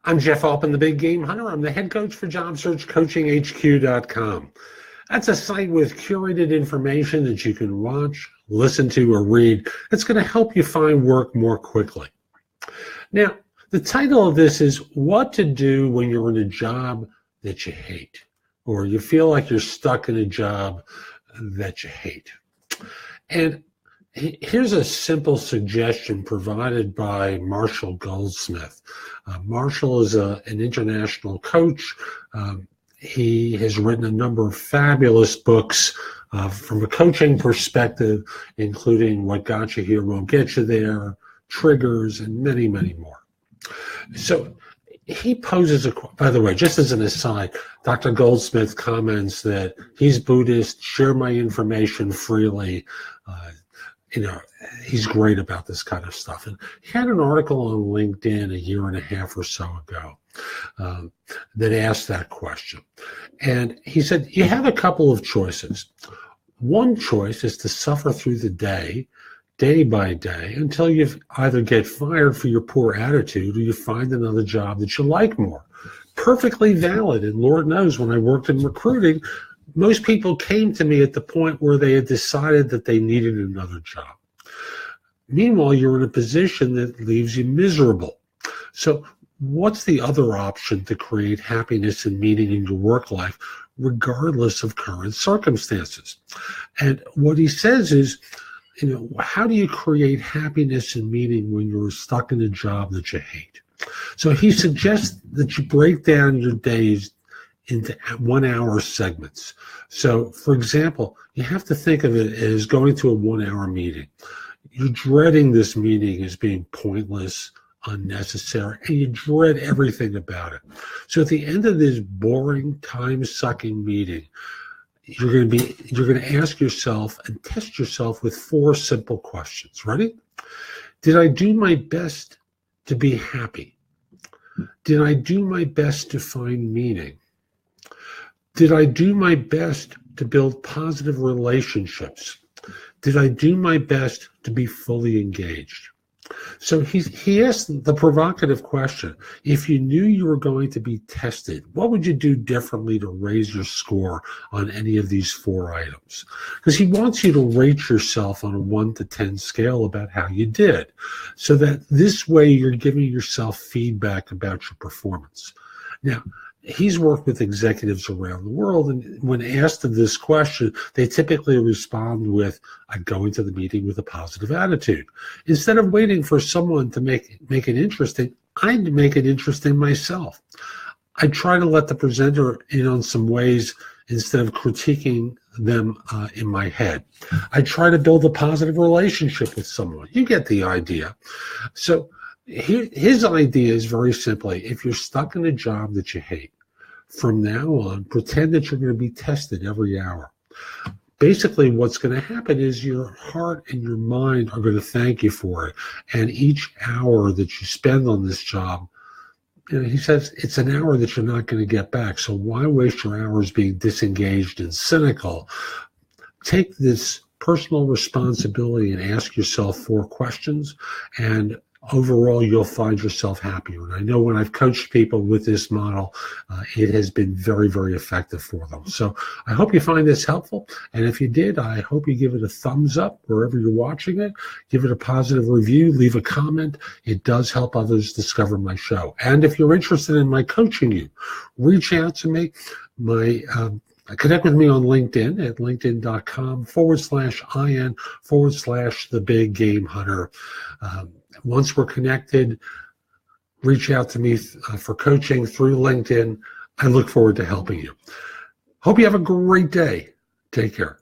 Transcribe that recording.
I'm Jeff Altman, the Big Game Hunter. I'm the head coach for JobSearchCoachingHQ.com. That's a site with curated information that you can watch, listen to, or read. It's going to help you find work more quickly. Now, the title of this is What to Do When You're in a Job That You Hate, or you feel like you're stuck in a job that you hate. And here's a simple suggestion provided by Marshall Goldsmith. Marshall is an international coach. He has written a number of fabulous books from a coaching perspective, including What Got You Here Won't Get You There, Triggers, and many, many more. So he poses by the way, just as an aside, Dr. Goldsmith comments that he's Buddhist, share my information freely. He's great about this kind of stuff. And he had an article on LinkedIn a year and a half or so ago that asked that question. And he said, you have a couple of choices. One choice is to suffer through the day by day, until you either get fired for your poor attitude or you find another job that you like more. Perfectly valid. And Lord knows, when I worked in recruiting, most people came to me at the point where they had decided that they needed another job. Meanwhile, you're in a position that leaves you miserable. So what's the other option to create happiness and meaning in your work life, regardless of current circumstances? And what he says is, how do you create happiness and meaning when you're stuck in a job that you hate? So he suggests that you break down your days into 1 hour segments. So, for example, you have to think of it as going to a 1 hour meeting. You're dreading this meeting as being pointless, unnecessary, and you dread everything about it. So at the end of this boring, time-sucking meeting, you're going to ask yourself and test yourself with 4 simple questions. Ready? Did I do my best to be happy? Did I do my best to find meaning? Did I do my best to build positive relationships? Did I do my best to be fully engaged? So he asked the provocative question, if you knew you were going to be tested, what would you do differently to raise your score on any of these 4 items? Because he wants you to rate yourself on a 1 to 10 scale about how you did, so that this way you're giving yourself feedback about your performance. Now, he's worked with executives around the world, and when asked of this question, they typically respond with, I'm going to the meeting with a positive attitude. Instead of waiting for someone to make it interesting, I'd make it interesting myself. I try to let the presenter in on some ways instead of critiquing them in my head. I try to build a positive relationship with someone. You get the idea. So his idea is very simply, if you're stuck in a job that you hate, from now on, pretend that you're going to be tested every hour. Basically, what's going to happen is your heart and your mind are going to thank you for it. And each hour that you spend on this job, he says it's an hour that you're not going to get back. So why waste your hours being disengaged and cynical? Take this personal responsibility and ask yourself 4 questions, and overall, you'll find yourself happier. And I know when I've coached people with this model, it has been very, very effective for them. So I hope you find this helpful. And if you did, I hope you give it a thumbs up wherever you're watching it. Give it a positive review. Leave a comment. It does help others discover my show. And if you're interested in my coaching you, reach out to me. Connect with me on LinkedIn at linkedin.com/IN/the Big Game Hunter. Once we're connected, reach out to me for coaching through LinkedIn. I look forward to helping you. Hope you have a great day. Take care.